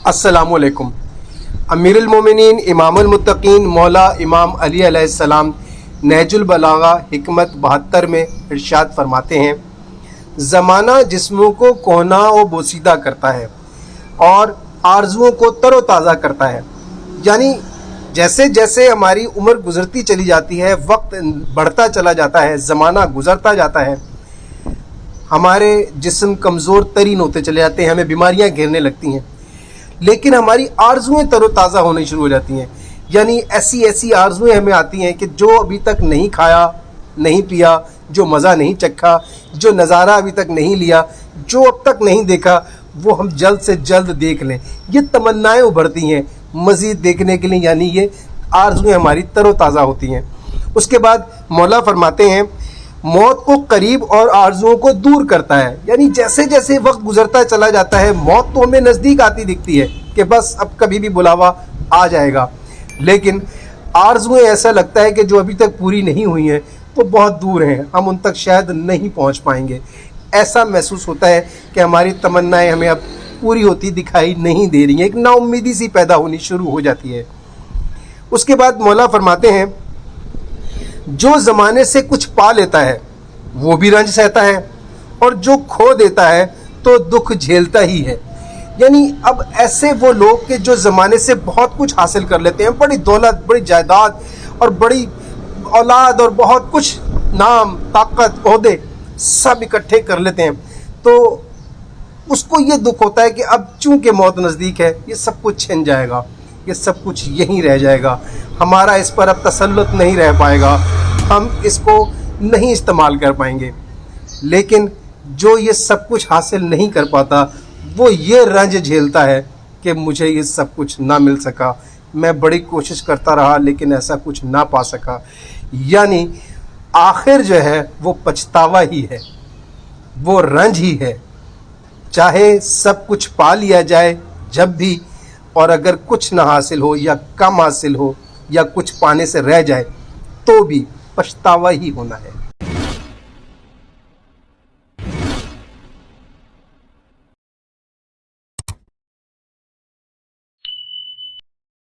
अस्सलामुअलैकुम। अमीरुल मोमिनीन इमामुल मुत्तकीन मौला इमाम अली अलैहिस्सलाम नहजुल बलागा हिकमत 72 में इरशाद फरमाते हैं, ज़माना जिस्मों को कोहना व बोसीदा करता है और आरज़ुओं को तरोताज़ा करता है। यानी जैसे जैसे हमारी उम्र गुज़रती चली जाती है, वक्त बढ़ता चला जाता है, ज़माना गुज़रता जाता है, हमारे जिस्म कमज़ोर तरीन होते चले जाते हैं, हमें बीमारियां घेरने लगती हैं, लेकिन हमारी आरज़ुएँ तरोताज़ा होनी शुरू हो जाती हैं। यानी ऐसी ऐसी आरज़ुएँ हमें आती हैं कि जो अभी तक नहीं खाया, नहीं पिया, जो मज़ा नहीं चखा, जो नज़ारा अभी तक नहीं लिया, जो अब तक नहीं देखा, वो हम जल्द से जल्द देख लें। ये तमन्नाएँ उभरती हैं मज़ीद देखने के लिए, यानी ये आरज़ुएँ हमारी तरोताज़ा होती हैं। उसके बाद मौला फरमाते हैं, मौत को करीब और आरज़ुओं को दूर करता है। यानी जैसे जैसे वक्त गुजरता चला जाता है, मौत तो हमें नज़दीक आती दिखती है कि बस अब कभी भी बुलावा आ जाएगा, लेकिन आरज़ुएँ ऐसा लगता है कि जो अभी तक पूरी नहीं हुई हैं वो बहुत दूर हैं, हम उन तक शायद नहीं पहुंच पाएंगे। ऐसा महसूस होता है कि हमारी तमन्नाएं हमें अब पूरी होती दिखाई नहीं दे रही हैं, एक नाउम्मीदी सी पैदा होनी शुरू हो जाती है। उसके बाद मौला फरमाते हैं, जो ज़माने से कुछ पा लेता है वो भी रंज सहता है और जो खो देता है तो दुख झेलता ही है। यानी अब ऐसे वो लोग के जो ज़माने से बहुत कुछ हासिल कर लेते हैं, बड़ी दौलत, बड़ी जायदाद और बड़ी औलाद और बहुत कुछ नाम, ताकत, ओहदे सब इकट्ठे कर लेते हैं, तो उसको ये दुख होता है कि अब चूंकि मौत नज़दीक है, ये सब कुछ छिन जाएगा, ये सब कुछ यहीं रह जाएगा, हमारा इस पर अब तसल्लुत नहीं रह पाएगा, हम इसको नहीं इस्तेमाल कर पाएंगे। लेकिन जो ये सब कुछ हासिल नहीं कर पाता, वो ये रंज झेलता है कि मुझे ये सब कुछ ना मिल सका, मैं बड़ी कोशिश करता रहा लेकिन ऐसा कुछ ना पा सका। यानी आखिर जो है वो पछतावा ही है, वो रंज ही है। चाहे सब कुछ पा लिया जाए जब भी, और अगर कुछ ना हासिल हो या कम हासिल हो या कुछ पाने से रह जाए तो भी पछतावा ही होना है।